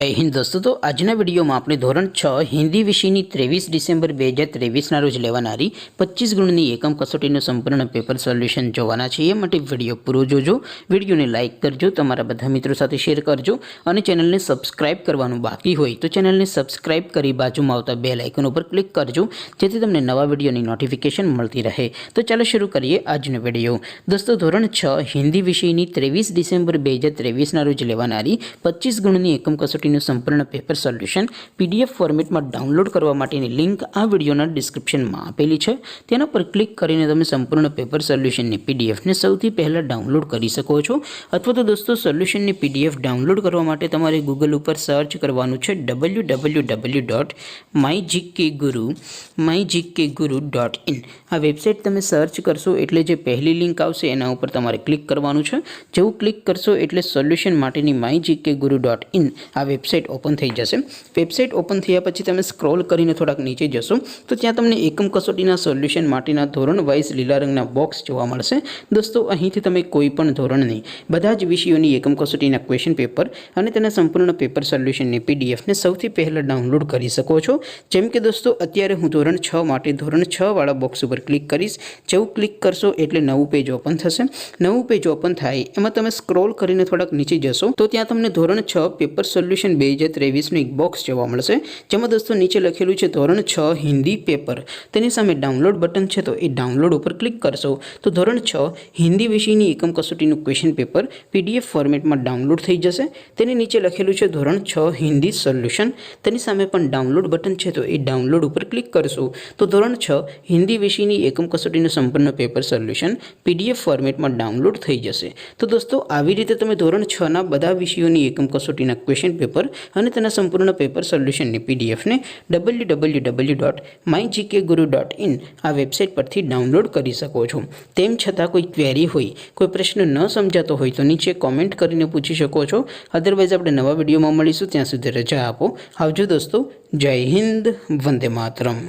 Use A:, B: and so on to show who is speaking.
A: जय हिंद दोस्तों। तो आजना विडियो में આપણે ધોરણ 6 હિન્દી વિષયની 23 ડિસેમ્બર 2023 રોજ લેવાનારી 25 ગુણની એકમ કસોટીનું સંપૂર્ણ પેપર સોલ્યુશન જોવાના છે। એ માટે વિડિયો પૂરો જોજો, વિડિયોને લાઈક કરજો, તમારા બધા મિત્રો સાથે શેર કરજો અને ચેનલને સબસ્ક્રાઇબ કરવાનું બાકી હોય તો ચેનલને સબસ્ક્રાઇબ કરી બાજુમાં આવતા બેલ આઇકન ઉપર ક્લિક કરજો જેથી તમને નવા વિડિયોની નોટિફિકેશન મળતી રહે। તો ચાલો શરૂ કરીએ આજનો વિડિયો। દોસ્તો ધોરણ 6 હિન્દી વિષયની 23 ડિસેમ્બર 2023 રોજ લેવાનારી 25 ગુણની એકમ કસોટી संपूर्ण पेपर सोल्यूशन पीडीएफ फॉर्मेट में डाउनलॉड करवा माटेनी लिंक आ विडियोना डिस्क्रिप्शन में आपेली है। तेना पर क्लिक करीने तमे संपूर्ण पेपर सोल्यूशन ની पीडीएफ ने સૌથી પહેલા डाउनलॉड કરી શકો છો। અથવા તો દોસ્તો સોલ્યુશન ની पीडीएफ डाउनलॉड કરવા માટે તમારે ગૂગલ ઉપર સર્ચ કરવાનું છે www.mygkguru.in। આ વેબસાઇટ તમે સર્ચ કરશો એટલે જે પહેલી લિંક આવશે એના ઉપર તમારે ક્લિક કરવાનું છે। જેવું ક્લિક કરશો એટલે સોલ્યુશન માટેની mygkguru.in આ વેબસાઇટ ઓપન થઈ જશે। વેબસાઇટ ઓપન થયા પછી તમે સ્ક્રોલ કરીને થોડાક નીચે જશો તો ત્યાં તમને એકમ કસોટીના સોલ્યુશન માટેના ધોરણ વાઇઝ લીલા રંગના બોક્સ જોવા મળશે। દોસ્તો અહીંથી તમે કોઈ પણ ધોરણની બધા જ વિષયોની એકમ કસોટીના ક્વેશ્ચન પેપર અને તેના સંપૂર્ણ પેપર સોલ્યુશનની પીડીએફને સૌથી પહેલા ડાઉનલોડ કરી શકો છો। જેમ કે દોસ્તો અત્યારે હું ધોરણ 6 માટે ધોરણ 6 વાળા બોક્સ ઉપર ક્લિક કરીશ। જેવું ક્લિક કરશો એટલે નવું પેજ ઓપન થશે। નવું પેજ ઓપન થાય એમાં તમે સ્ક્રોલ કરીને થોડાક નીચે જશો તો ત્યાં તમને ધોરણ 6 પેપર સોલ્યુશન 2023 નું એક બોક્સ જોવા મળશે જેમાં દોસ્તો નીચે લખેલું છે ધોરણ 6 હિન્દી પેપર। તેની સામે ડાઉનલોડ બટન છે તો એ ડાઉનલોડ ઉપર ક્લિક કરશો તો ધોરણ 6 હિન્દી વિષયની એકમ કસોટીનું ક્વેશ્ચન પેપર પીડીએફ ફોર્મેટમાં ડાઉનલોડ થઈ જશે। તેની નીચે લખેલું છે ધોરણ 6 હિન્દી સોલ્યુશન। તેની સામે પણ ડાઉનલોડ બટન છે તો એ ડાઉનલોડ ઉપર ક્લિક કરશો તો ધોરણ 6 હિન્દી વિષયની એકમ કસોટીનું સંપૂર્ણ પેપર સોલ્યુશન પીડીએફ ફોર્મેટમાં ડાઉનલોડ થઈ જશે। તો દોસ્તો આવી રીતે તમે ધોરણ 6 ના બધા વિષયોની એકમ કસોટીના ક્વેશ્ચન પેપર અને તેના સંપૂર્ણ પેપર સોલ્યુશનની પીડીએફને www.mygkguru.in આ વેબસાઇટ પરથી ડાઉનલોડ કરી શકો છો। તેમ છતાં કોઈ ક્વેરી હોય, કોઈ પ્રશ્ન ન સમજાતો હોય તો નીચે કોમેન્ટ કરીને પૂછી શકો છો। અધરવાઇઝ આપણે નવા વિડીયોમાં મળીશું, ત્યાં સુધી રજા આપો। આવજો દોસ્તો। જય હિન્દ, વંદે માતરમ।